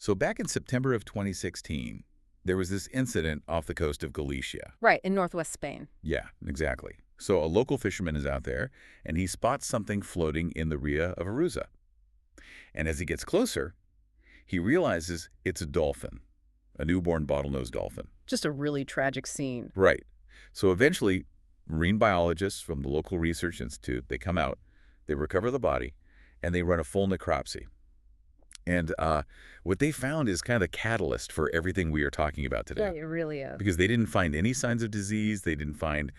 So back in September of 2016, there was this incident off the coast of Galicia. Right, in northwest Spain. Yeah, exactly. So a local fisherman is out there, and he spots something floating in the Ria of Arusa. And as he gets closer, he realizes it's a dolphin, a newborn bottlenose dolphin. Just a really tragic scene. Right. So eventually, marine biologists from the local research institute, they come out, they recover the body, and they run a full necropsy. And what they found is kind of the catalyst for everything we are talking about today. Yeah, it really is. Because they didn't find any signs of disease. They didn't find,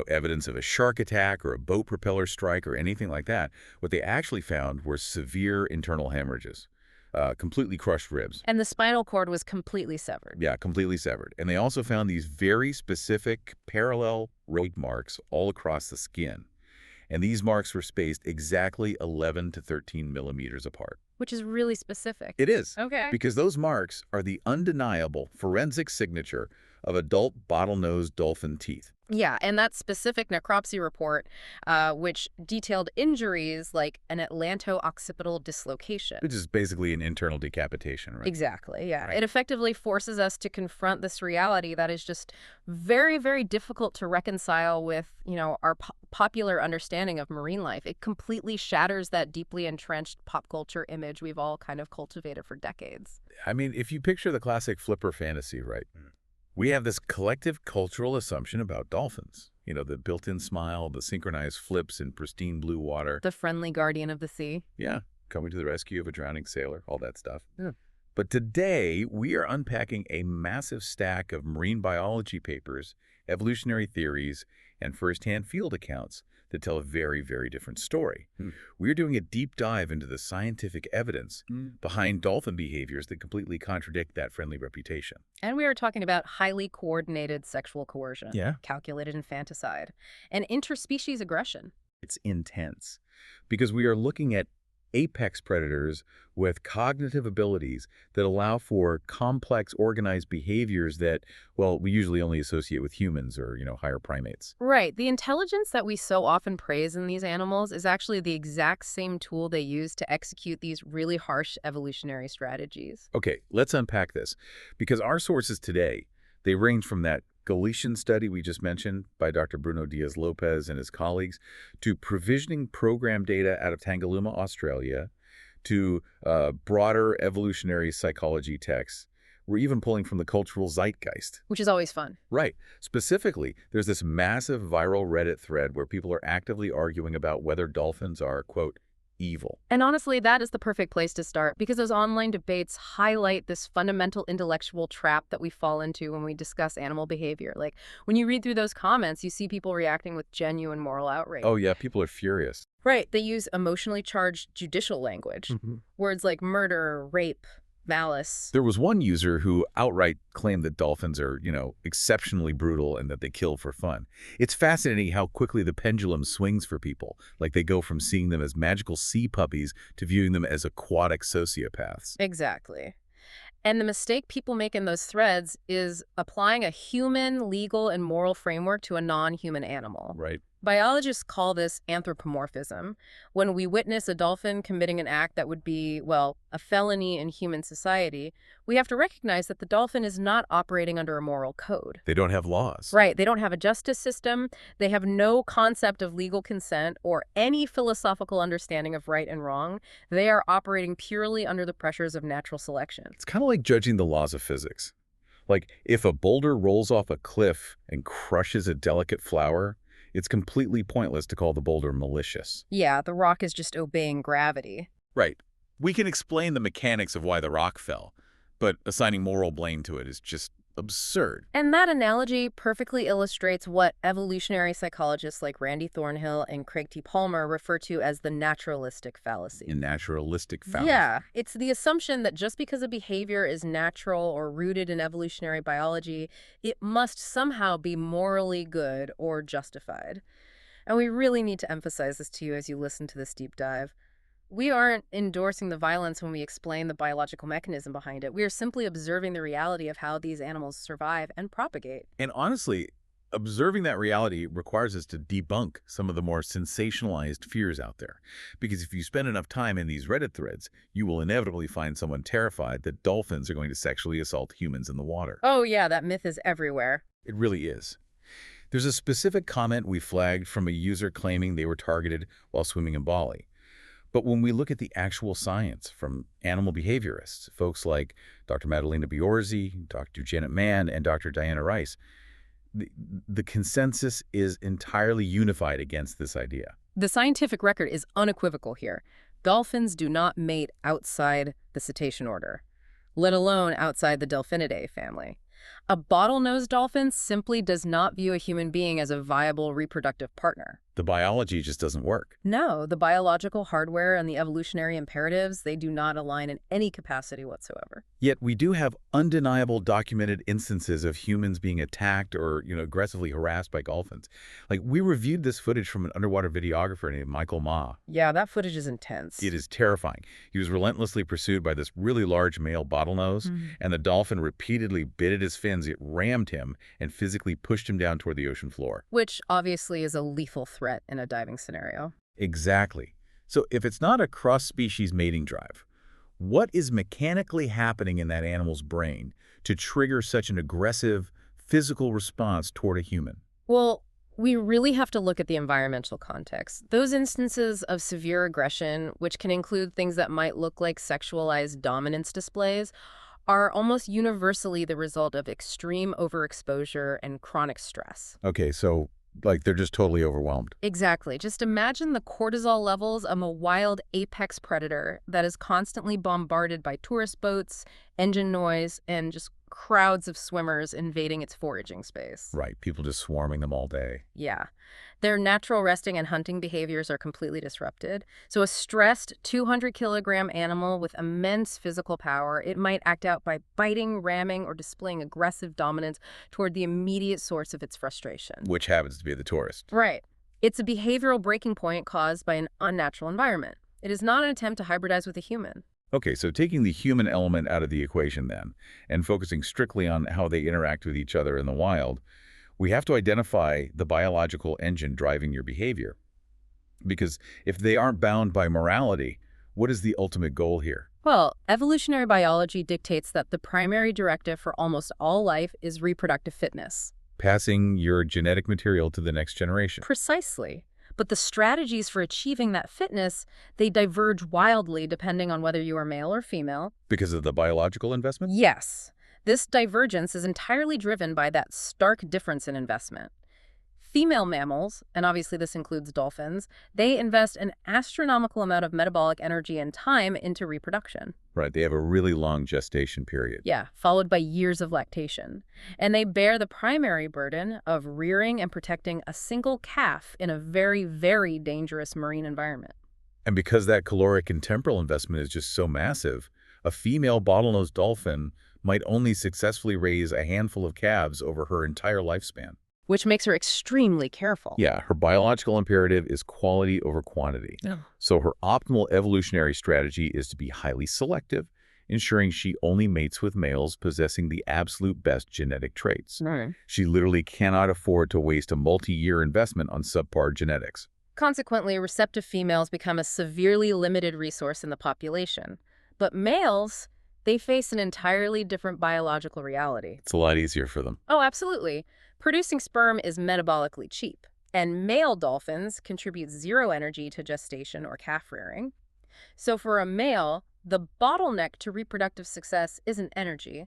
evidence of a shark attack or a boat propeller strike or anything like that. What they actually found were severe internal hemorrhages, completely crushed ribs. And the spinal cord was completely severed. Yeah, completely severed. And they also found these very specific parallel rate marks all across the skin. And these marks were spaced exactly 11 to 13 millimeters apart. Which is really specific. It is. Okay. Because those marks are the undeniable forensic signature of adult bottlenose dolphin teeth. Yeah, and that specific necropsy report, which detailed injuries like an atlanto-occipital dislocation. Which is basically an internal decapitation, right? Exactly, yeah. Right. It effectively forces us to confront this reality that is just very, very difficult to reconcile with, our popular understanding of marine life. It completely shatters that deeply entrenched pop culture image we've all kind of cultivated for decades. I mean, if you picture the classic flipper fantasy, right? We have this collective cultural assumption about dolphins. The built-in smile, the synchronized flips in pristine blue water. The friendly guardian of the sea. Yeah, coming to the rescue of a drowning sailor, all that stuff. Yeah. But today, we are unpacking a massive stack of marine biology papers, evolutionary theories, and first-hand field accounts that tell a very, very different story. We're doing a deep dive into the scientific evidence behind dolphin behaviors that completely contradict that friendly reputation. And we are talking about highly coordinated sexual coercion, calculated infanticide, and interspecies aggression. It's intense because we are looking at apex predators with cognitive abilities that allow for complex, organized behaviors that, well, we usually only associate with humans or, higher primates. Right. The intelligence that we so often praise in these animals is actually the exact same tool they use to execute these really harsh evolutionary strategies. Okay, let's unpack this because our sources today, they range from that Galician study we just mentioned by Dr. Bruno Diaz-Lopez and his colleagues to provisioning program data out of Tangalooma, Australia, to broader evolutionary psychology texts. We're even pulling from the cultural zeitgeist. Which is always fun. Right. Specifically, there's this massive viral Reddit thread where people are actively arguing about whether dolphins are, quote, evil. And honestly, that is the perfect place to start because those online debates highlight this fundamental intellectual trap that we fall into when we discuss animal behavior. Like, when you read through those comments, you see people reacting with genuine moral outrage. Oh, yeah, people are furious. Right. They use emotionally charged judicial language. Words like murder, rape, malice. There was one user who outright claimed that dolphins are, exceptionally brutal and that they kill for fun. It's fascinating how quickly the pendulum swings for people. Like they go from seeing them as magical sea puppies to viewing them as aquatic sociopaths. Exactly. And the mistake people make in those threads is applying a human, legal, and moral framework to a non-human animal. Right. Biologists call this anthropomorphism. When we witness a dolphin committing an act that would be, well, a felony in human society, we have to recognize that the dolphin is not operating under a moral code. They don't have laws. Right. They don't have a justice system. They have no concept of legal consent or any philosophical understanding of right and wrong. They are operating purely under the pressures of natural selection. It's kind of like judging the laws of physics. Like if a boulder rolls off a cliff and crushes a delicate flower, it's completely pointless to call the boulder malicious. Yeah, the rock is just obeying gravity. Right. We can explain the mechanics of why the rock fell, but assigning moral blame to it is just absurd. And that analogy perfectly illustrates what evolutionary psychologists like Randy Thornhill and Craig T. Palmer refer to as the naturalistic fallacy. A naturalistic fallacy. Yeah, it's the assumption that just because a behavior is natural or rooted in evolutionary biology, it must somehow be morally good or justified. And we really need to emphasize this to you as you listen to this deep dive. We aren't endorsing the violence when we explain the biological mechanism behind it. We are simply observing the reality of how these animals survive and propagate. And honestly, Observing that reality requires us to debunk some of the more sensationalized fears out there. Because if you spend enough time in these Reddit threads, you will inevitably find someone terrified that dolphins are going to sexually assault humans in the water. Oh yeah, that myth is everywhere. It really is. There's a specific comment we flagged from a user claiming they were targeted while swimming in Bali. But when we look at the actual science from animal behaviorists, folks like Dr. Madalena Biorzi, Dr. Janet Mann, and Dr. Diana Rice, the, the consensus is entirely unified against this idea. The scientific record is unequivocal here. Dolphins do not mate outside the cetacean order, let alone outside the Delphinidae family. A bottlenose dolphin simply does not view a human being as a viable reproductive partner. The biology just doesn't work. No, the biological hardware and the evolutionary imperatives, they do not align in any capacity whatsoever. Yet we do have undeniable documented instances of humans being attacked or, aggressively harassed by dolphins. Like, we reviewed this footage from an underwater videographer named Michael Ma. Yeah, that footage is intense. It is terrifying. He was relentlessly pursued by this really large male bottlenose, and the dolphin repeatedly bit at his fins. It rammed him and physically pushed him down toward the ocean floor. Which obviously is a lethal threat in a diving scenario. Exactly. So if it's not a cross-species mating drive, what is mechanically happening in that animal's brain to trigger such an aggressive physical response toward a human? Well, we really have to look at the environmental context. Those instances of severe aggression, which can include things that might look like sexualized dominance displays, are almost universally the result of extreme overexposure and chronic stress. Okay, so they're just totally overwhelmed. Exactly. Just imagine the cortisol levels of a wild apex predator that is constantly bombarded by tourist boats, engine noise, and just crowds of swimmers invading its foraging space. Right, people just swarming them all day. Yeah. Their natural resting and hunting behaviors are completely disrupted. So a stressed 200-kilogram animal with immense physical power, it might act out by biting, ramming, or displaying aggressive dominance toward the immediate source of its frustration. Which happens to be the tourist. Right. It's a behavioral breaking point caused by an unnatural environment. It is not an attempt to hybridize with a human. Okay, so taking the human element out of the equation then, and focusing strictly on how they interact with each other in the wild, we have to identify the biological engine driving your behavior. Because if they aren't bound by morality, what is the ultimate goal here? Well, evolutionary biology dictates that the primary directive for almost all life is reproductive fitness. Passing your genetic material to the next generation. Precisely. But the strategies for achieving that fitness, they diverge wildly depending on whether you are male or female. Because of the biological investment? Yes. This divergence is entirely driven by that stark difference in investment. Female mammals, and obviously this includes dolphins, they invest an astronomical amount of metabolic energy and time into reproduction. Right, they have a really long gestation period. Yeah, followed by years of lactation. And they bear the primary burden of rearing and protecting a single calf in a very, very dangerous marine environment. And because that caloric and temporal investment is just so massive, a female bottlenose dolphin might only successfully raise a handful of calves over her entire lifespan. Which makes her extremely careful. Yeah, her biological imperative is quality over quantity. Yeah. So her optimal evolutionary strategy is to be highly selective, ensuring she only mates with males possessing the absolute best genetic traits. Right. She literally cannot afford to waste a multi-year investment on subpar genetics. Consequently, receptive females become a severely limited resource in the population. But males, they face an entirely different biological reality. It's a lot easier for them. Oh, absolutely. Producing sperm is metabolically cheap, and male dolphins contribute zero energy to gestation or calf rearing. So for a male, the bottleneck to reproductive success isn't energy,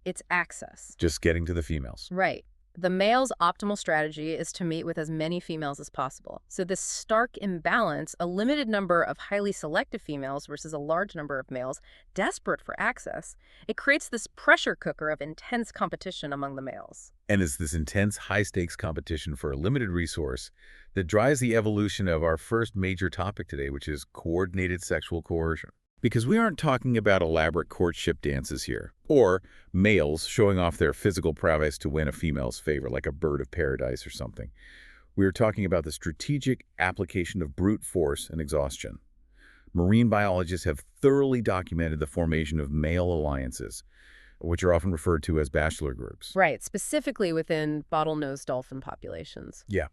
it's access. Just getting to the females. Right. The male's optimal strategy is to mate with as many females as possible. So this stark imbalance, a limited number of highly selective females versus a large number of males desperate for access, it creates this pressure cooker of intense competition among the males. And it's this intense, high-stakes competition for a limited resource that drives the evolution of our first major topic today, which is coordinated sexual coercion. Because we aren't talking about elaborate courtship dances here, or males showing off their physical prowess to win a female's favor, like a bird of paradise or something. We're talking about the strategic application of brute force and exhaustion. Marine biologists have thoroughly documented the formation of male alliances, which are often referred to as bachelor groups. Right, specifically within bottlenose dolphin populations. Yeah.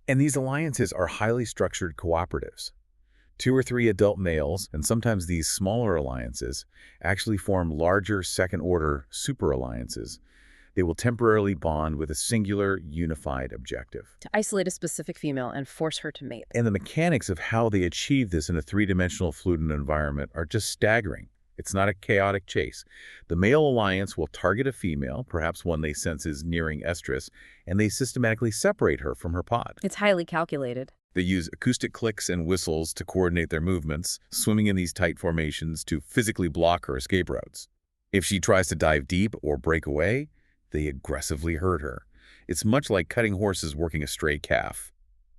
And these alliances are highly structured cooperatives. 2 or 3 adult males, and sometimes these smaller alliances, actually form larger second-order super-alliances. They will temporarily bond with a singular, unified objective. To isolate a specific female and force her to mate. And the mechanics of how they achieve this in a three-dimensional fluid environment are just staggering. It's not a chaotic chase. The male alliance will target a female, perhaps one they sense is nearing estrus, and they systematically separate her from her pod. It's highly calculated. They use acoustic clicks and whistles to coordinate their movements, swimming in these tight formations to physically block her escape routes. If she tries to dive deep or break away, they aggressively hurt her. It's much like cutting horses working a stray calf.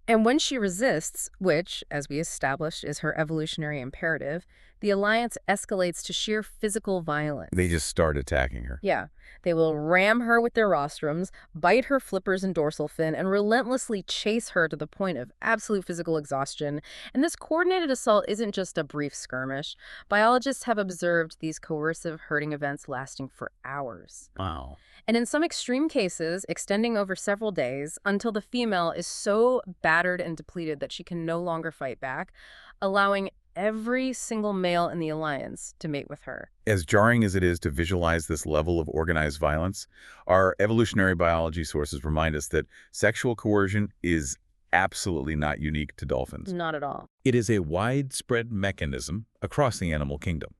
And when she resists, which, as we established, is her evolutionary imperative, the alliance escalates to sheer physical violence. They just start attacking her. Yeah. They will ram her with their rostrums, bite her flippers and dorsal fin, and relentlessly chase her to the point of absolute physical exhaustion. And this coordinated assault isn't just a brief skirmish. Biologists have observed these coercive herding events lasting for hours. Wow. And in some extreme cases, extending over several days until the female is so battered and depleted that she can no longer fight back, allowing every single male in the alliance to mate with her. As jarring as it is to visualize this level of organized violence, our evolutionary biology sources remind us that sexual coercion is absolutely not unique to dolphins. Not at all. It is a widespread mechanism across the animal kingdom.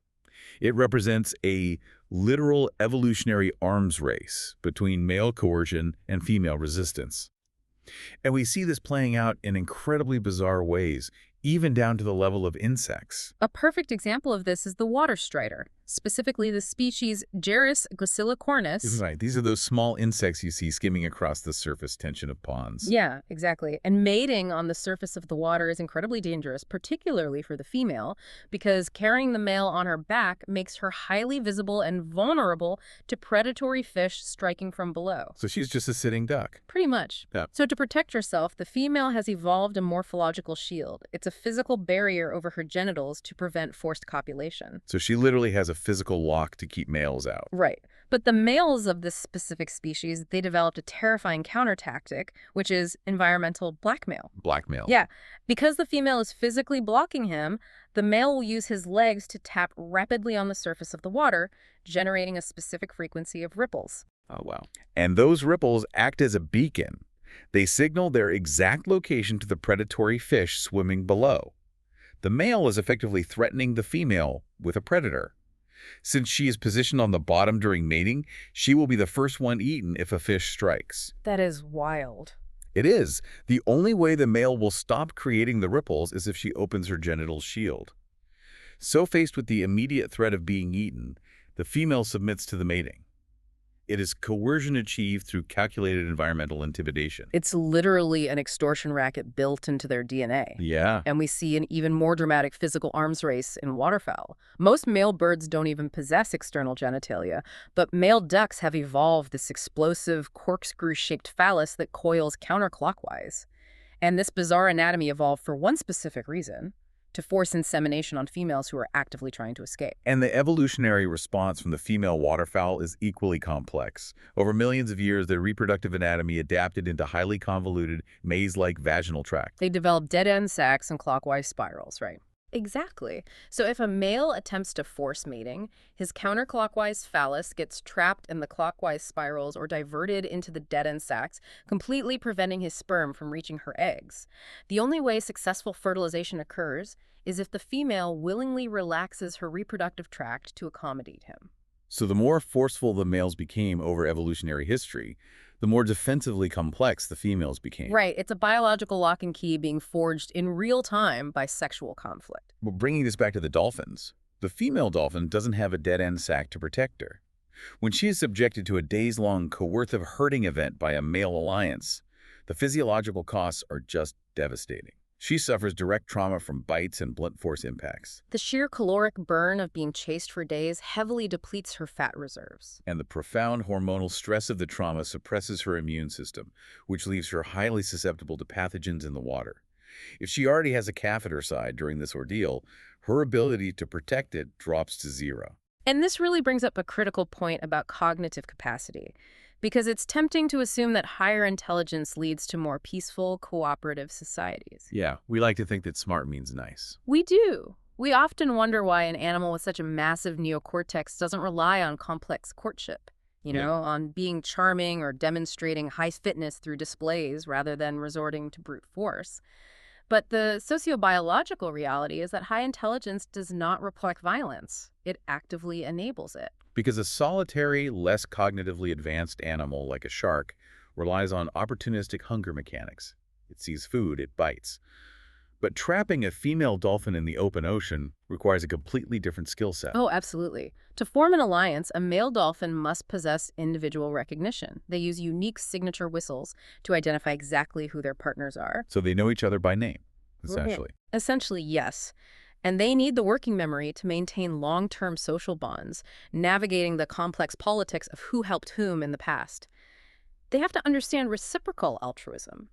It represents a literal evolutionary arms race between male coercion and female resistance. And we see this playing out in incredibly bizarre ways, even down to the level of insects. A perfect example of this is the water strider, specifically the species Geras gracilicornis. Right, these are those small insects you see skimming across the surface tension of ponds. Yeah, exactly. And mating on the surface of the water is incredibly dangerous, particularly for the female, because carrying the male on her back makes her highly visible and vulnerable to predatory fish striking from below. So she's just a sitting duck. Pretty much. Yeah. So to protect herself, the female has evolved a morphological shield. It's a physical barrier over her genitals to prevent forced copulation. So she literally has a physical lock to keep males out. Right. But the males of this specific species, they developed a terrifying counter tactic, which is environmental blackmail. Blackmail. Yeah. Because the female is physically blocking him, the male will use his legs to tap rapidly on the surface of the water, generating a specific frequency of ripples. Oh, wow. And those ripples act as a beacon. They signal their exact location to the predatory fish swimming below. The male is effectively threatening the female with a predator. Since she is positioned on the bottom during mating, she will be the first one eaten if a fish strikes. That is wild. It is. The only way the male will stop creating the ripples is if she opens her genital shield. So faced with the immediate threat of being eaten, the female submits to the mating. It is coercion achieved through calculated environmental intimidation. It's literally an extortion racket built into their DNA. Yeah. And we see an even more dramatic physical arms race in waterfowl. Most male birds don't even possess external genitalia, but male ducks have evolved this explosive corkscrew-shaped phallus that coils counterclockwise. And this bizarre anatomy evolved for one specific reason: to force insemination on females who are actively trying to escape. And the evolutionary response from the female waterfowl is equally complex. Over millions of years, their reproductive anatomy adapted into highly convoluted, maze-like vaginal tract. They develop dead-end sacs and clockwise spirals, right? Exactly. So if a male attempts to force mating, his counterclockwise phallus gets trapped in the clockwise spirals or diverted into the dead-end sacs, completely preventing his sperm from reaching her eggs. The only way successful fertilization occurs is if the female willingly relaxes her reproductive tract to accommodate him. So the more forceful the males became over evolutionary history, the more defensively complex the females became. Right. It's a biological lock and key being forged in real time by sexual conflict. But bringing this back to the dolphins, the female dolphin doesn't have a dead-end sac to protect her. When she is subjected to a days-long coercive herding event by a male alliance, the physiological costs are just devastating. She suffers direct trauma from bites and blunt force impacts. The sheer caloric burn of being chased for days heavily depletes her fat reserves. And the profound hormonal stress of the trauma suppresses her immune system, which leaves her highly susceptible to pathogens in the water. If she already has a calf at her side during this ordeal, her ability to protect it drops to zero. And this really brings up a critical point about cognitive capacity, because it's tempting to assume that higher intelligence leads to more peaceful, cooperative societies. Yeah, we like to think that smart means nice. We do. We often wonder why an animal with such a massive neocortex doesn't rely on complex courtship, Yeah. on being charming or demonstrating high fitness through displays rather than resorting to brute force. But the sociobiological reality is that high intelligence does not reflect violence. It actively enables it. Because a solitary, less cognitively advanced animal like a shark relies on opportunistic hunger mechanics. It sees food, it bites. But trapping a female dolphin in the open ocean requires a completely different skill set. Oh, absolutely. To form an alliance, a male dolphin must possess individual recognition. They use unique signature whistles to identify exactly who their partners are. So they know each other by name, Right. essentially. Essentially, yes. And they need the working memory to maintain long-term social bonds, navigating the complex politics of who helped whom in the past. They have to understand reciprocal altruism.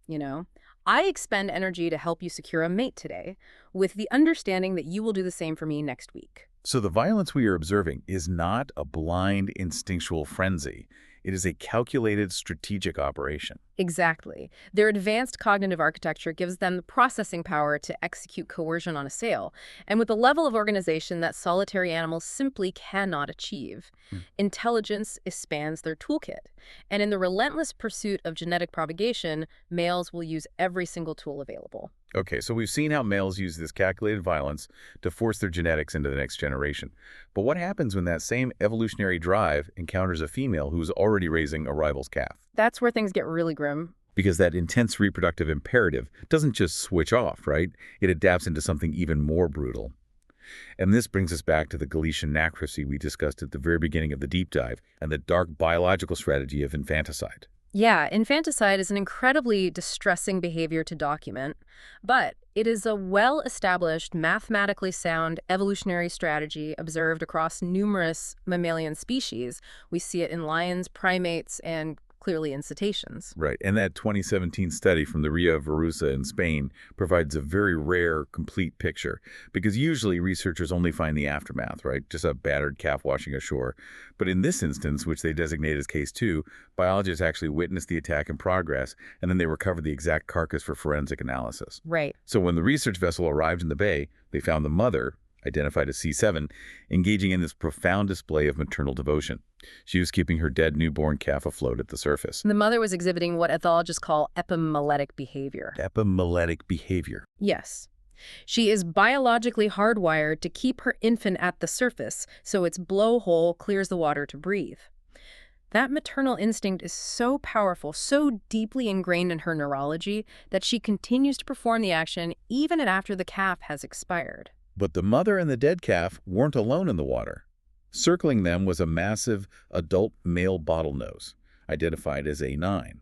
You know, I expend energy to help you secure a mate today, with the understanding that you will do the same for me next week. So the violence we are observing is not a blind instinctual frenzy. It is a calculated strategic operation. Exactly. Their advanced cognitive architecture gives them the processing power to execute coercion on a sale, and with a level of organization that solitary animals simply cannot achieve. Hmm. Intelligence expands their toolkit, and in the relentless pursuit of genetic propagation, males will use every single tool available. Okay, so we've seen how males use this calculated violence to force their genetics into the next generation. But what happens when that same evolutionary drive encounters a female who's already raising a rival's calf? That's where things get really grim. Because that intense reproductive imperative doesn't just switch off, right? It adapts into something even more brutal. And this brings us back to the Galician naturalistic we discussed at the very beginning of the deep dive and the dark biological strategy of infanticide. Yeah, infanticide is an incredibly distressing behavior to document, but it is a well-established, mathematically sound evolutionary strategy observed across numerous mammalian species. We see it in lions, primates, and clearly in cetaceans. Right, and that 2017 study from the Ria Verusa in Spain provides a very rare, complete picture, because usually researchers only find the aftermath, right? Just a battered calf washing ashore. But in this instance, which they designate as case 2, biologists actually witnessed the attack in progress, and then they recovered the exact carcass for forensic analysis. Right. So when the research vessel arrived in the bay, they found the mother, identified as C7, engaging in this profound display of maternal devotion. She was keeping her dead newborn calf afloat at the surface. The mother was exhibiting what ethologists call epimeletic behavior. Epimeletic behavior. Yes. She is biologically hardwired to keep her infant at the surface so its blowhole clears the water to breathe. That maternal instinct is so powerful, so deeply ingrained in her neurology, that she continues to perform the action even after the calf has expired. But the mother and the dead calf weren't alone in the water. Circling them was a massive adult male bottlenose, identified as A9.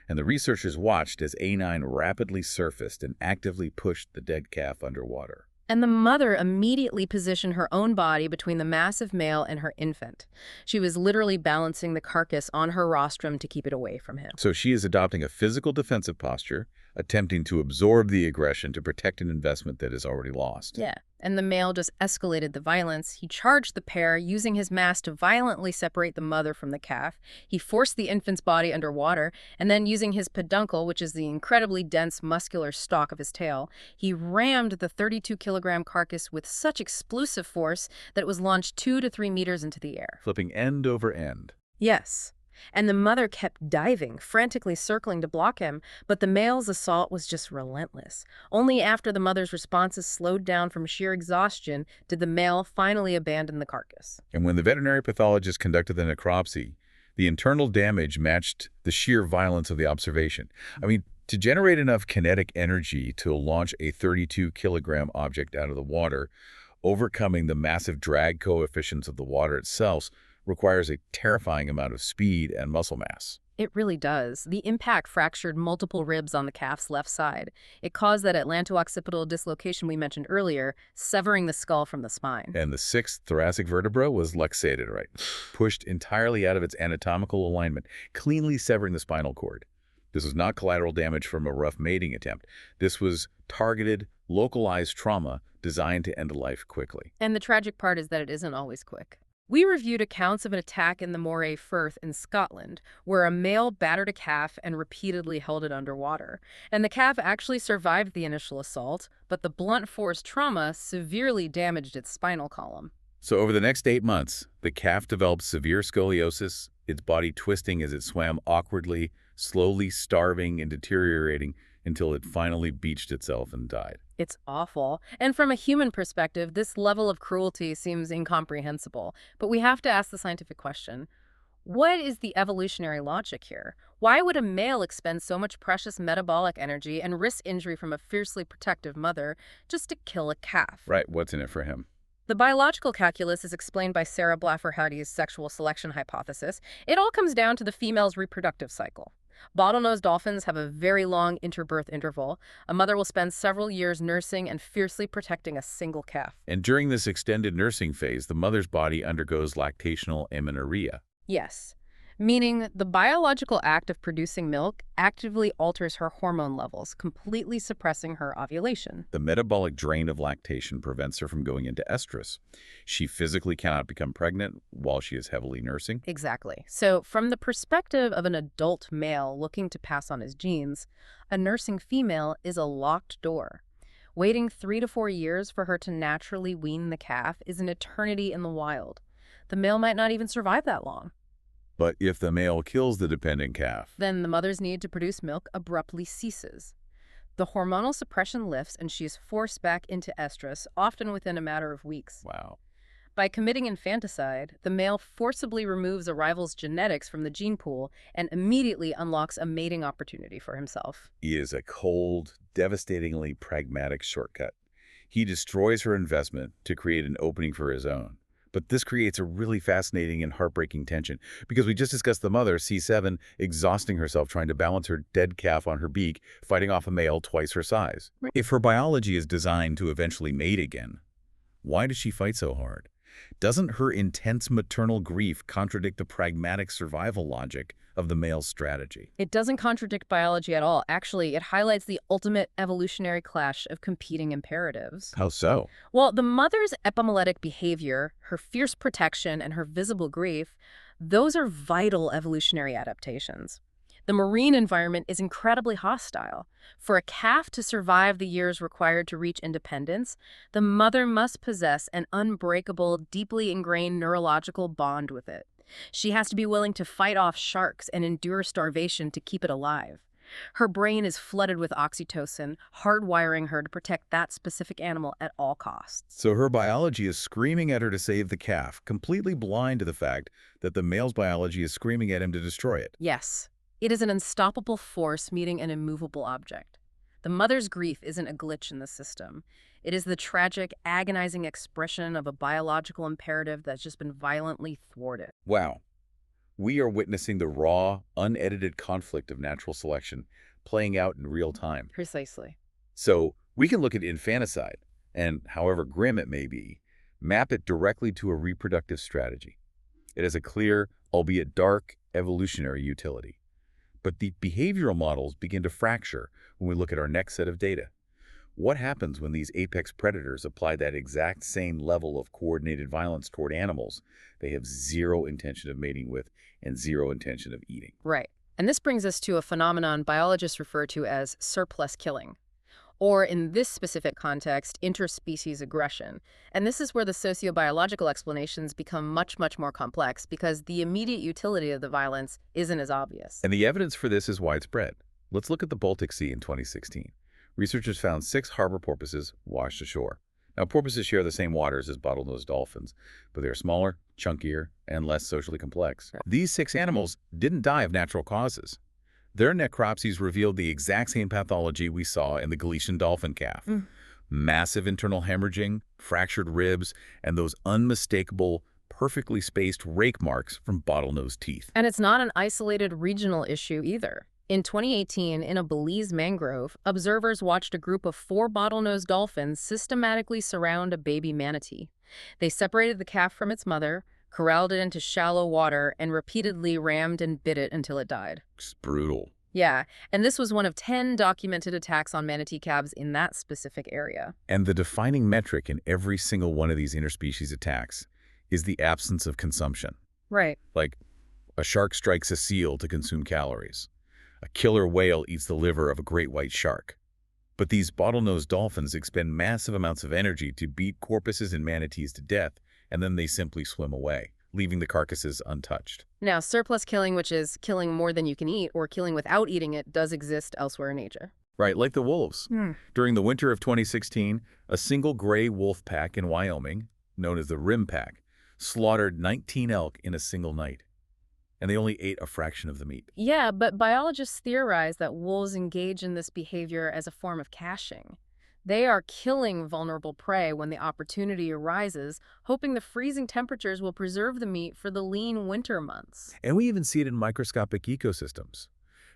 And the researchers watched as A9 rapidly surfaced and actively pushed the dead calf underwater. And the mother immediately positioned her own body between the massive male and her infant. She was literally balancing the carcass on her rostrum to keep it away from him. So she is adopting a physical defensive posture, attempting to absorb the aggression to protect an investment that is already lost. Yeah. And the male just escalated the violence. He charged the pair, using his mass to violently separate the mother from the calf. He forced the infant's body underwater, and then using his peduncle, which is the incredibly dense muscular stalk of his tail, he rammed the 32-kilogram carcass with such explosive force that it was launched 2 to 3 meters into the air. Flipping end over end. Yes. And the mother kept diving, frantically circling to block him, but the male's assault was just relentless. Only after the mother's responses slowed down from sheer exhaustion did the male finally abandon the carcass. And when the veterinary pathologist conducted the necropsy, the internal damage matched the sheer violence of the observation. I mean, to generate enough kinetic energy to launch a 32-kilogram object out of the water, overcoming the massive drag coefficients of the water itself requires a terrifying amount of speed and muscle mass. It really does. The impact fractured multiple ribs on the calf's left side. It caused that atlanto-occipital dislocation we mentioned earlier, severing the skull from the spine. And the 6th thoracic vertebra was luxated, right? Pushed entirely out of its anatomical alignment, cleanly severing the spinal cord. This was not collateral damage from a rough mating attempt. This was targeted, localized trauma designed to end a life quickly. And the tragic part is that it isn't always quick. We reviewed accounts of an attack in the Moray Firth in Scotland, where a male battered a calf and repeatedly held it underwater. And the calf actually survived the initial assault, but the blunt force trauma severely damaged its spinal column. So over the next 8 months, the calf developed severe scoliosis, its body twisting as it swam awkwardly, slowly starving and deteriorating until it finally beached itself and died. It's awful. And from a human perspective, this level of cruelty seems incomprehensible. But we have to ask the scientific question. What is the evolutionary logic here? Why would a male expend so much precious metabolic energy and risk injury from a fiercely protective mother just to kill a calf? Right, what's in it for him? The biological calculus is explained by Sarah Blaffer-Houdy's sexual selection hypothesis. It all comes down to the female's reproductive cycle. Bottlenose dolphins have a very long interbirth interval. A mother will spend several years nursing and fiercely protecting a single calf. And during this extended nursing phase, the mother's body undergoes lactational amenorrhea. Yes, meaning the biological act of producing milk actively alters her hormone levels, completely suppressing her ovulation. The metabolic drain of lactation prevents her from going into estrus. She physically cannot become pregnant while she is heavily nursing. Exactly. So from the perspective of an adult male looking to pass on his genes, a nursing female is a locked door. Waiting 3 to 4 years for her to naturally wean the calf is an eternity in the wild. The male might not even survive that long. But if the male kills the dependent calf, Then the mother's need to produce milk abruptly ceases. The hormonal suppression lifts and she is forced back into estrus, often within a matter of weeks. wow. By committing infanticide, the male forcibly removes a rival's genetics from the gene pool and immediately unlocks a mating opportunity for himself. He is a cold, devastatingly pragmatic shortcut. He destroys her investment to create an opening for his own. But this creates a really fascinating and heartbreaking tension, because we just discussed the mother, C7, exhausting herself trying to balance her dead calf on her beak, fighting off a male twice her size. If her biology is designed to eventually mate again, why does she fight so hard? Doesn't her intense maternal grief contradict the pragmatic survival logic of the male's strategy? It doesn't contradict biology at all. Actually, it highlights the ultimate evolutionary clash of competing imperatives. How so? Well, the mother's epimuletic behavior, her fierce protection, and her visible grief, those are vital evolutionary adaptations. The marine environment is incredibly hostile. For a calf to survive the years required to reach independence, the mother must possess an unbreakable, deeply ingrained neurological bond with it. She has to be willing to fight off sharks and endure starvation to keep it alive. Her brain is flooded with oxytocin, hardwiring her to protect that specific animal at all costs. So her biology is screaming at her to save the calf, completely blind to the fact that the male's biology is screaming at him to destroy it. Yes, it is an unstoppable force meeting an immovable object. The mother's grief isn't a glitch in the system. It is the tragic, agonizing expression of a biological imperative that's just been violently thwarted. Wow. We are witnessing the raw, unedited conflict of natural selection playing out in real time. Precisely. So we can look at infanticide, and however grim it may be, map it directly to a reproductive strategy. It has a clear, albeit dark, evolutionary utility. But the behavioral models begin to fracture when we look at our next set of data. What happens when these apex predators apply that exact same level of coordinated violence toward animals they have zero intention of mating with and zero intention of eating? Right. And this brings us to a phenomenon biologists refer to as surplus killing, or in this specific context, interspecies aggression. And this is where the sociobiological explanations become much, much more complex because the immediate utility of the violence isn't as obvious. And the evidence for this is widespread. Let's look at the Baltic Sea in 2016. Researchers found 6 harbor porpoises washed ashore. Now, porpoises share the same waters as bottlenose dolphins, but they're smaller, chunkier, and less socially complex. Right. These 6 animals didn't die of natural causes. Their necropsies revealed the exact same pathology we saw in the Galician dolphin calf. Massive internal hemorrhaging, fractured ribs, and those unmistakable, perfectly spaced rake marks from bottlenose teeth. And it's not an isolated regional issue either. In 2018, in a Belize mangrove, observers watched a group of 4 bottlenose dolphins systematically surround a baby manatee. They separated the calf from its mother, corralled it into shallow water, and repeatedly rammed and bit it until it died. It's brutal. Yeah, and this was one of 10 documented attacks on manatee calves in that specific area. And the defining metric in every single one of these interspecies attacks is the absence of consumption. Right. Like, a shark strikes a seal to consume calories. A killer whale eats the liver of a great white shark. But these bottlenose dolphins expend massive amounts of energy to beat porpoises and manatees to death, and then they simply swim away, leaving the carcasses untouched. Now, surplus killing, which is killing more than you can eat or killing without eating it, does exist elsewhere in Asia. Right, like the wolves. Hmm. During the winter of 2016, a single gray wolf pack in Wyoming, known as the Rim Pack, slaughtered 19 elk in a single night. And they only ate a fraction of the meat. Yeah, but biologists theorize that wolves engage in this behavior as a form of caching. They are killing vulnerable prey when the opportunity arises, hoping the freezing temperatures will preserve the meat for the lean winter months. And we even see it in microscopic ecosystems.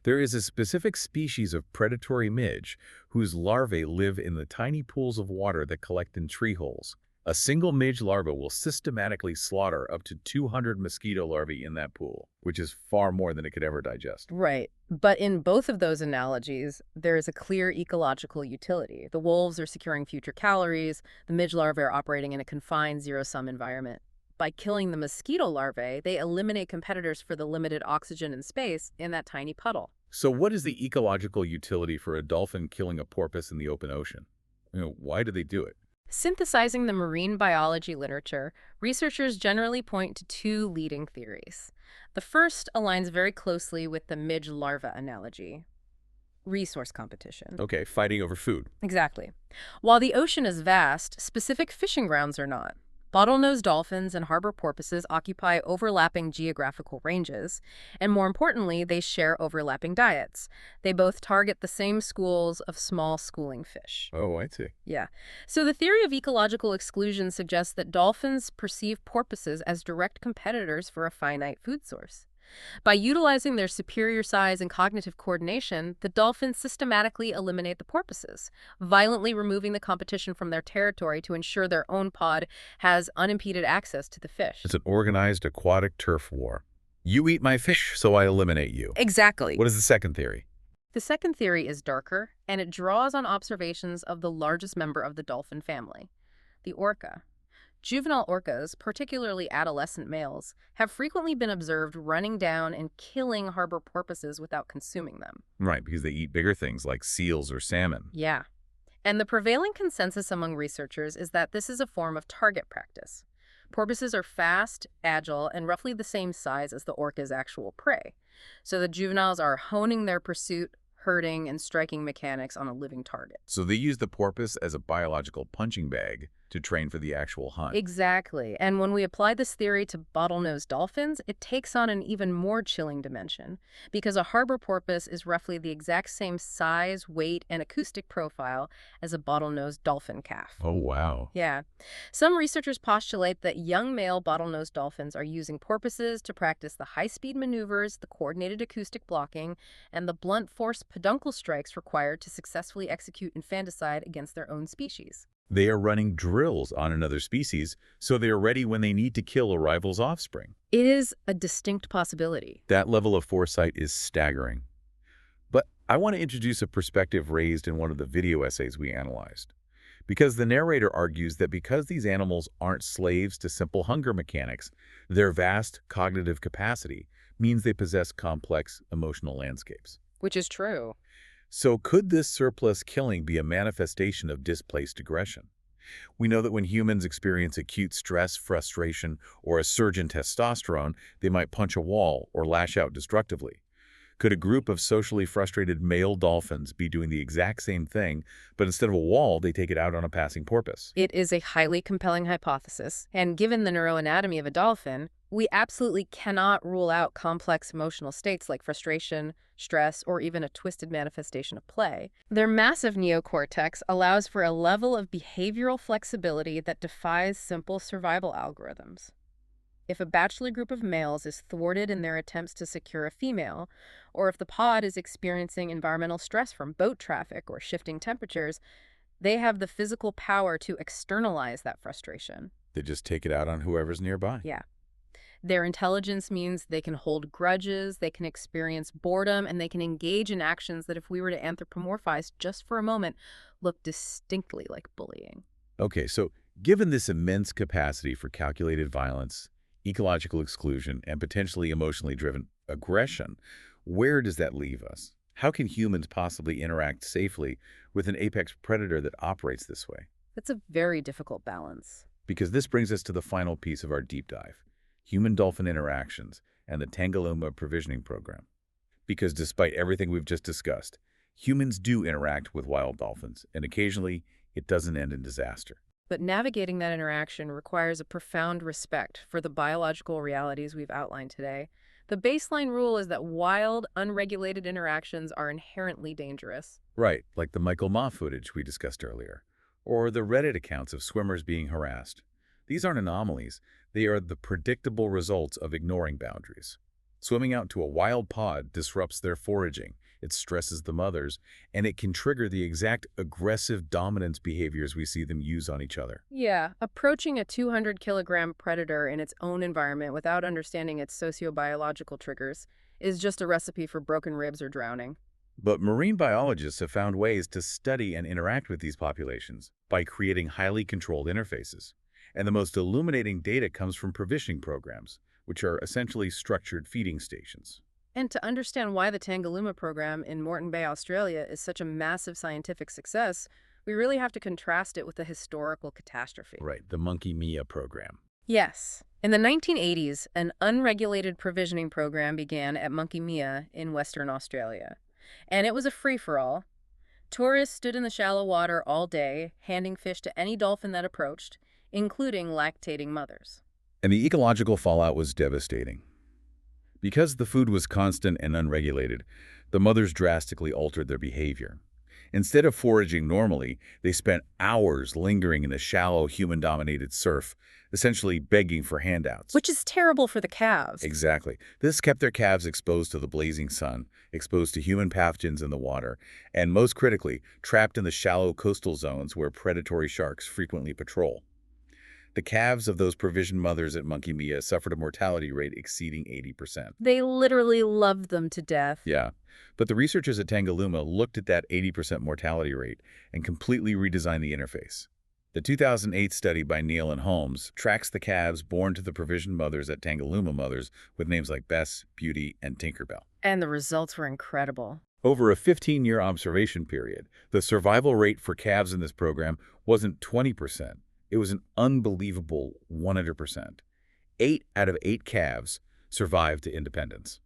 There is a specific species of predatory midge whose larvae live in the tiny pools of water that collect in tree holes. A single midge larva will systematically slaughter up to 200 mosquito larvae in that pool, which is far more than it could ever digest. Right. But in both of those analogies, there is a clear ecological utility. The wolves are securing future calories, the midge larvae are operating in a confined zero-sum environment. By killing the mosquito larvae, they eliminate competitors for the limited oxygen and space in that tiny puddle. So what is the ecological utility for a dolphin killing a porpoise in the open ocean? Why do they do it? Synthesizing the marine biology literature, researchers generally point to two leading theories. The first aligns very closely with the midge larva analogy: resource competition. Okay, fighting over food. Exactly. While the ocean is vast, specific fishing grounds are not. Bottlenose dolphins and harbor porpoises occupy overlapping geographical ranges, and more importantly, they share overlapping diets. They both target the same schools of small schooling fish. Oh, I see. Yeah. So the theory of ecological exclusion suggests that dolphins perceive porpoises as direct competitors for a finite food source. By utilizing their superior size and cognitive coordination, the dolphins systematically eliminate the porpoises, violently removing the competition from their territory to ensure their own pod has unimpeded access to the fish. It's an organized aquatic turf war. You eat my fish, so I eliminate you. Exactly. What is the second theory? The second theory is darker, and it draws on observations of the largest member of the dolphin family, the orca. Juvenile orcas, particularly adolescent males, have frequently been observed running down and killing harbor porpoises without consuming them. Right, because they eat bigger things like seals or salmon. Yeah. And the prevailing consensus among researchers is that this is a form of target practice. Porpoises are fast, agile, and roughly the same size as the orca's actual prey. So the juveniles are honing their pursuit, herding, and striking mechanics on a living target. So they use the porpoise as a biological punching bag to train for the actual hunt. Exactly. And when we apply this theory to bottlenose dolphins, it takes on an even more chilling dimension, because a harbor porpoise is roughly the exact same size, weight, and acoustic profile as a bottlenose dolphin calf. Oh, wow. Yeah. Some researchers postulate that young male bottlenose dolphins are using porpoises to practice the high-speed maneuvers, the coordinated acoustic blocking, and the blunt force peduncle strikes required to successfully execute infanticide against their own species. They are running drills on another species, so they are ready when they need to kill a rival's offspring. It is a distinct possibility. That level of foresight is staggering. But I want to introduce a perspective raised in one of the video essays we analyzed. Because the narrator argues that because these animals aren't slaves to simple hunger mechanics, their vast cognitive capacity means they possess complex emotional landscapes. Which is true. So could this surplus killing be a manifestation of displaced aggression? We know that when humans experience acute stress, frustration, or a surge in testosterone, they might punch a wall or lash out destructively. Could a group of socially frustrated male dolphins be doing the exact same thing, but instead of a wall, they take it out on a passing porpoise? It is a highly compelling hypothesis, and given the neuroanatomy of a dolphin, we absolutely cannot rule out complex emotional states like frustration, stress, or even a twisted manifestation of play. Their massive neocortex allows for a level of behavioral flexibility that defies simple survival algorithms. If a bachelor group of males is thwarted in their attempts to secure a female, or if the pod is experiencing environmental stress from boat traffic or shifting temperatures, they have the physical power to externalize that frustration. They just take it out on whoever's nearby. Yeah. Their intelligence means they can hold grudges, they can experience boredom, and they can engage in actions that, if we were to anthropomorphize just for a moment, look distinctly like bullying. Okay, so given this immense capacity for calculated violence, ecological exclusion, and potentially emotionally driven aggression, where does that leave us? How can humans possibly interact safely with an apex predator that operates this way? That's a very difficult balance. Because this brings us to the final piece of our deep dive, human-dolphin interactions and the Tangalooma provisioning program. Because despite everything we've just discussed, humans do interact with wild dolphins, and occasionally it doesn't end in disaster. But navigating that interaction requires a profound respect for the biological realities we've outlined today. The baseline rule is that wild, unregulated interactions are inherently dangerous. Right, like the Michael Ma footage we discussed earlier, or the Reddit accounts of swimmers being harassed. These aren't anomalies, they are the predictable results of ignoring boundaries. Swimming out to a wild pod disrupts their foraging, it stresses the mothers, and it can trigger the exact aggressive dominance behaviors we see them use on each other. Yeah, approaching a 200-kilogram predator in its own environment without understanding its sociobiological triggers is just a recipe for broken ribs or drowning. But marine biologists have found ways to study and interact with these populations by creating highly controlled interfaces. And the most illuminating data comes from provisioning programs, which are essentially structured feeding stations. And to understand why the Tangalooma program in Moreton Bay, Australia is such a massive scientific success, we really have to contrast it with a historical catastrophe. Right, the Monkey Mia program. Yes. In the 1980s, an unregulated provisioning program began at Monkey Mia in Western Australia. And it was a free-for-all. Tourists stood in the shallow water all day, handing fish to any dolphin that approached, including lactating mothers. And the ecological fallout was devastating. Because the food was constant and unregulated, the mothers drastically altered their behavior. Instead of foraging normally, they spent hours lingering in the shallow, human-dominated surf, essentially begging for handouts. Which is terrible for the calves. Exactly. This kept their calves exposed to the blazing sun, exposed to human pathogens in the water, and most critically, trapped in the shallow coastal zones where predatory sharks frequently patrol. The calves of those provision mothers at Monkey Mia suffered a mortality rate exceeding 80%. They literally loved them to death. Yeah, but the researchers at Tangalooma looked at that 80% mortality rate and completely redesigned the interface. The 2008 study by Neal and Holmes tracks the calves born to the provision mothers at Tangalooma mothers with names like Bess, Beauty, and Tinkerbell. And the results were incredible. Over a 15-year observation period, the survival rate for calves in this program wasn't 20%. It was an unbelievable 100%. 8 out of 8 calves survived to independence.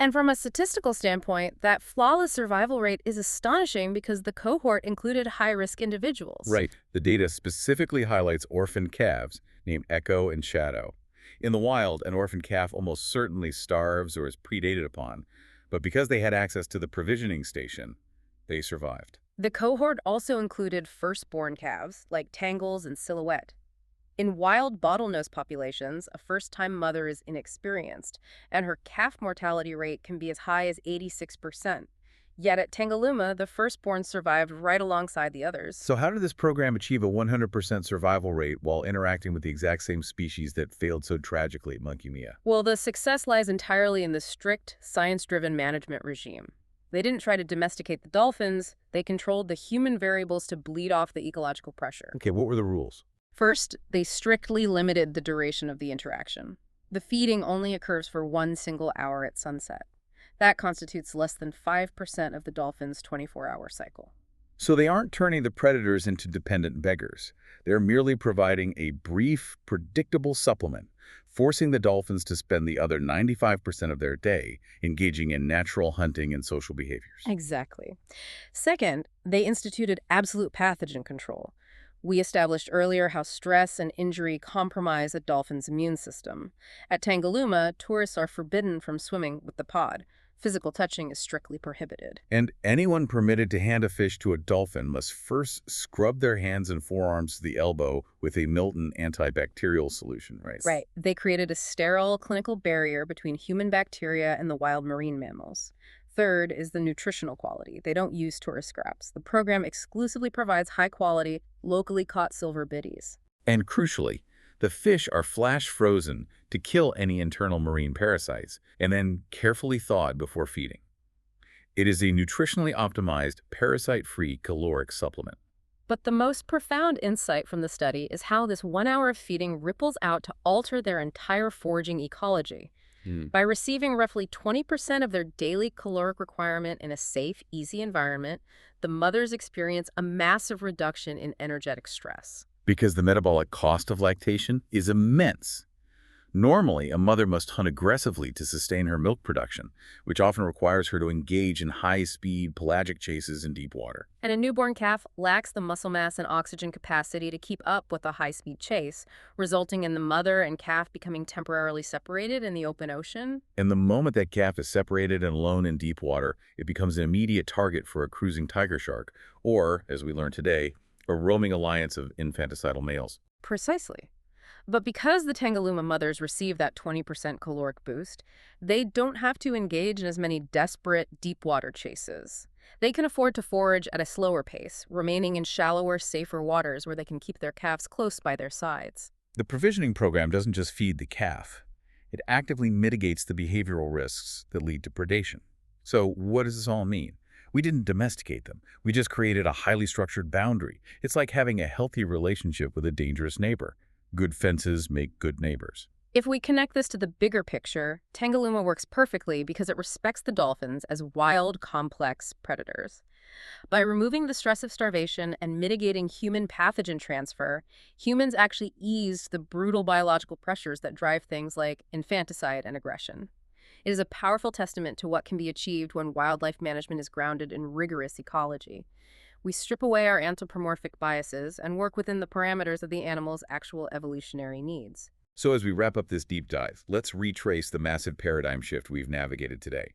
And from a statistical standpoint, that flawless survival rate is astonishing because the cohort included high-risk individuals. Right. The data specifically highlights orphan calves named Echo and Shadow. In the wild, an orphan calf almost certainly starves or is predated upon, but because they had access to the provisioning station, they survived. The cohort also included firstborn calves, like Tangles and Silhouette. In wild bottlenose populations, a first-time mother is inexperienced, and her calf mortality rate can be as high as 86%. Yet at Tangalooma, the firstborn survived right alongside the others. So how did this program achieve a 100% survival rate while interacting with the exact same species that failed so tragically at Monkey Mia? Well, the success lies entirely in the strict, science-driven management regime. They didn't try to domesticate the dolphins, they controlled the human variables to bleed off the ecological pressure. Okay, what were the rules? First, they strictly limited the duration of the interaction. The feeding only occurs for one single hour at sunset. That constitutes less than 5% of the dolphin's 24-hour cycle. So they aren't turning the predators into dependent beggars. They're merely providing a brief, predictable supplement, forcing the dolphins to spend the other 95% of their day engaging in natural hunting and social behaviors. Exactly. Second, they instituted absolute pathogen control. We established earlier how stress and injury compromise a dolphin's immune system. At Tangalooma, tourists are forbidden from swimming with the pod. Physical touching is strictly prohibited. And anyone permitted to hand a fish to a dolphin must first scrub their hands and forearms to the elbow with a Milton antibacterial solution, right? Right. They created a sterile clinical barrier between human bacteria and the wild marine mammals. Third is the nutritional quality. They don't use tourist scraps. The program exclusively provides high-quality, locally caught silver biddies. And crucially, the fish are flash frozen to kill any internal marine parasites, and then carefully thawed before feeding. It is a nutritionally optimized, parasite-free caloric supplement. But the most profound insight from the study is how this 1 hour of feeding ripples out to alter their entire foraging ecology. Hmm. By receiving roughly 20% of their daily caloric requirement in a safe, easy environment, the mothers experience a massive reduction in energetic stress. Because the metabolic cost of lactation is immense. Normally, a mother must hunt aggressively to sustain her milk production, which often requires her to engage in high-speed pelagic chases in deep water. And a newborn calf lacks the muscle mass and oxygen capacity to keep up with a high-speed chase, resulting in the mother and calf becoming temporarily separated in the open ocean. And the moment that calf is separated and alone in deep water, it becomes an immediate target for a cruising tiger shark, or, as we learned today, a roaming alliance of infanticidal males. Precisely. But because the Tangalooma mothers receive that 20% caloric boost, they don't have to engage in as many desperate deep water chases. They can afford to forage at a slower pace, remaining in shallower, safer waters where they can keep their calves close by their sides. The provisioning program doesn't just feed the calf. It actively mitigates the behavioral risks that lead to predation. So what does this all mean? We didn't domesticate them. We just created a highly structured boundary. It's like having a healthy relationship with a dangerous neighbor. Good fences make good neighbors. If we connect this to the bigger picture, Tangalooma works perfectly because it respects the dolphins as wild, complex predators. By removing the stress of starvation and mitigating human pathogen transfer, humans actually eased the brutal biological pressures that drive things like infanticide and aggression. It is a powerful testament to what can be achieved when wildlife management is grounded in rigorous ecology. We strip away our anthropomorphic biases and work within the parameters of the animal's actual evolutionary needs. So as we wrap up this deep dive, let's retrace the massive paradigm shift we've navigated today.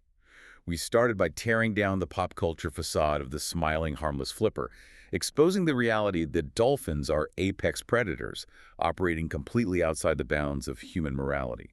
We started by tearing down the pop culture facade of the smiling, harmless flipper, exposing the reality that dolphins are apex predators, operating completely outside the bounds of human morality.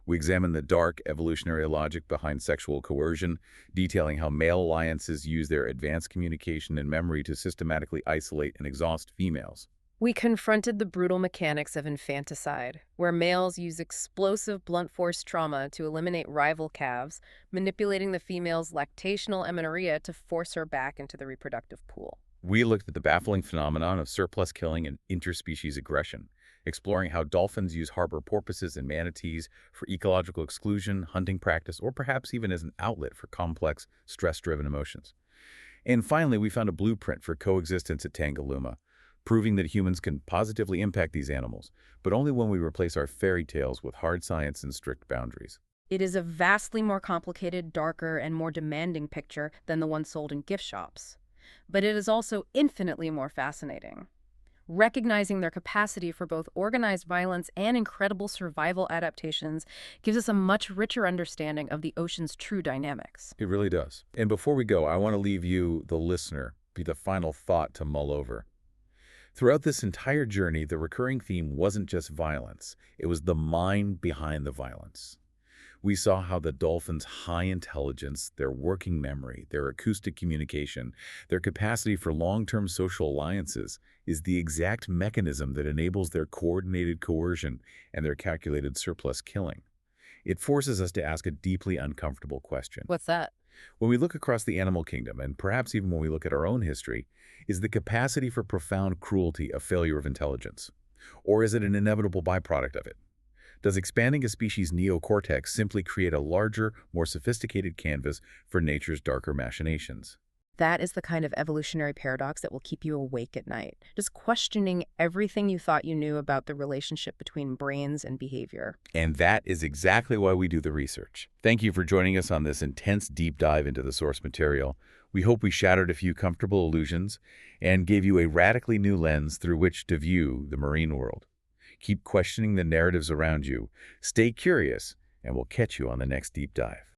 We examined the dark evolutionary logic behind sexual coercion, detailing how male alliances use their advanced communication and memory to systematically isolate and exhaust females. We confronted the brutal mechanics of infanticide, where males use explosive blunt force trauma to eliminate rival calves, manipulating the female's lactational amenorrhea to force her back into the reproductive pool. We looked at the baffling phenomenon of surplus killing and interspecies aggression, exploring how dolphins use harbor porpoises and manatees for ecological exclusion, hunting practice, or perhaps even as an outlet for complex, stress-driven emotions. And finally, we found a blueprint for coexistence at Tangalooma, proving that humans can positively impact these animals, but only when we replace our fairy tales with hard science and strict boundaries. It is a vastly more complicated, darker, and more demanding picture than the one sold in gift shops. But it is also infinitely more fascinating. Recognizing their capacity for both organized violence and incredible survival adaptations gives us a much richer understanding of the ocean's true dynamics. It really does. And before we go, I want to leave you, the listener, with the final thought to mull over. Throughout this entire journey, the recurring theme wasn't just violence. It was the mind behind the violence. We saw how the dolphins' high intelligence, their working memory, their acoustic communication, their capacity for long-term social alliances is the exact mechanism that enables their coordinated coercion and their calculated surplus killing. It forces us to ask a deeply uncomfortable question. What's that? When we look across the animal kingdom, and perhaps even when we look at our own history, is the capacity for profound cruelty a failure of intelligence? Or is it an inevitable byproduct of it? Does expanding a species' neocortex simply create a larger, more sophisticated canvas for nature's darker machinations? That is the kind of evolutionary paradox that will keep you awake at night, just questioning everything you thought you knew about the relationship between brains and behavior. And that is exactly why we do the research. Thank you for joining us on this intense deep dive into the source material. We hope we shattered a few comfortable illusions and gave you a radically new lens through which to view the marine world. Keep questioning the narratives around you. Stay curious, and we'll catch you on the next deep dive.